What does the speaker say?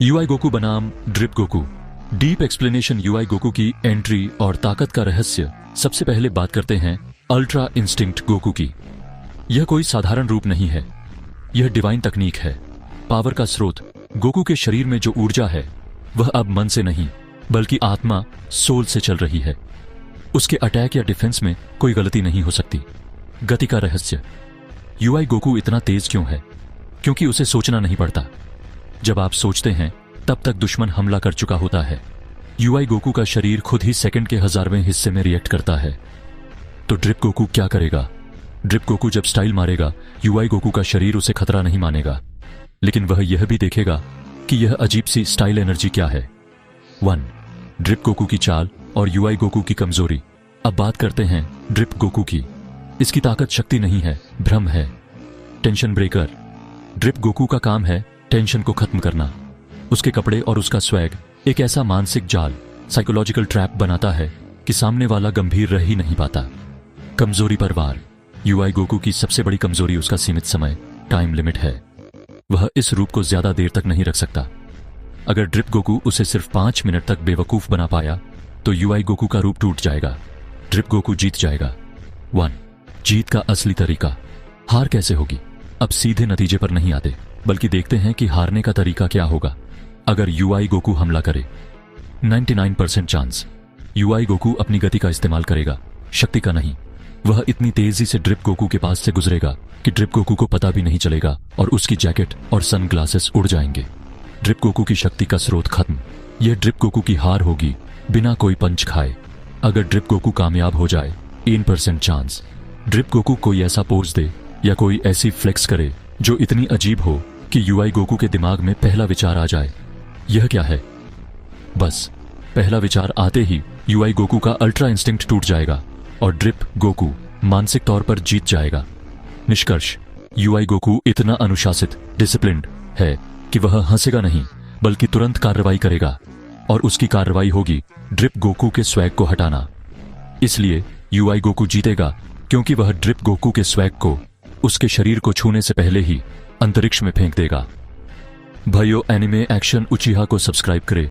UI Goku बनाम drip Goku. Deep explanation UI Goku की entry और ताकत का रहस्य। सबसे पहले बात करते हैं अल्ट्रा इंस्टिंक्ट गोकू की। यह कोई साधारण रूप नहीं है, यह डिवाइन तकनीक है, पावर का स्रोत। गोकू के शरीर में जो ऊर्जा है वह अब मन से नहीं बल्कि आत्मा सोल से चल रही है। उसके अटैक या डिफेंस में कोई गलती नहीं हो सकती। गति का रहस्य। यूआई गोकू इतना तेज क्यों है? क्योंकि उसे सोचना नहीं पड़ता। जब आप सोचते हैं तब तक दुश्मन हमला कर चुका होता है। यूआई गोकू का शरीर खुद ही सेकंड के 1000वें हिस्से में रिएक्ट करता है। तो ड्रिप गोकू क्या करेगा? ड्रिप गोकू जब स्टाइल मारेगा, यूआई गोकू का शरीर उसे खतरा नहीं मानेगा, लेकिन वह यह भी देखेगा कि यह अजीब सी स्टाइल एनर्जी क्या है। 1. ड्रिप गोकू की चाल और यूआई गोकू की कमजोरी। अब बात करते हैं ड्रिप गोकू की। इसकी ताकत शक्ति नहीं है, भ्रम है। Tension breaker. ड्रिप गोकू का काम है टेंशन को खत्म करना। उसके कपड़े और उसका स्वैग एक ऐसा मानसिक जाल, साइकोलॉजिकल ट्रैप बनाता है कि सामने वाला गंभीर रह ही नहीं पाता। कमजोरी पर वार। यूआई गोकू की सबसे बड़ी कमजोरी उसका सीमित समय, टाइम लिमिट है। वह इस रूप को ज्यादा देर तक नहीं रख सकता। अगर ड्रिप गोकू उसे सिर्फ 5 मिनट तक बेवकूफ बना पाया तो यूआई गोकू का रूप टूट जाएगा। ड्रिप गोकू जीत जाएगा। 1. जीत का असली तरीका। हार कैसे होगी? अब सीधे नतीजे पर नहीं आते, बल्कि देखते हैं कि हारने का तरीका क्या होगा। अगर यूआई गोकू हमला करे, 99% चांस यूआई गोकू अपनी गति का इस्तेमाल करेगा, शक्ति का नहीं। वह इतनी तेजी से ड्रिप गोकू के पास से गुजरेगा कि ड्रिप गोकू को पता भी नहीं चलेगा और उसकी जैकेट और सनग्लासेस उड़ जाएंगे। ड्रिप गोकू की शक्ति का स्रोत खत्म। यह ड्रिप गोकू की हार होगी बिना कोई पंच खाए। अगर ड्रिप गोकू कामयाब हो जाए, 1% चांस ड्रिप गोकू कोई ऐसा पोज दे या कोई ऐसी फ्लेक्स करे जो इतनी अजीब हो कि यूआई गोकू के दिमाग में पहला विचार आ जाए, यह क्या है? बस पहला विचार आते ही यूआई गोकू का अल्ट्रा इंस्टिंक्ट टूट जाएगा और ड्रिप गोकू मानसिक तौर पर जीत जाएगा। निष्कर्ष, यूआई गोकू इतना अनुशासित, डिसिप्लिन्ड है कि वह हंसेगा नहीं बल्कि तुरंत कार्रवाई करेगा, और उसकी कार्रवाई होगी ड्रिप गोकू के स्वैग को हटाना। इसलिए यूआई गोकू जीतेगा क्योंकि वह ड्रिप गोकू के स्वैग को उसके शरीर को छूने से पहले ही अंतरिक्ष में फेंक देगा। भाइयों, एनिमे एक्शन उचिहा को सब्सक्राइब करें।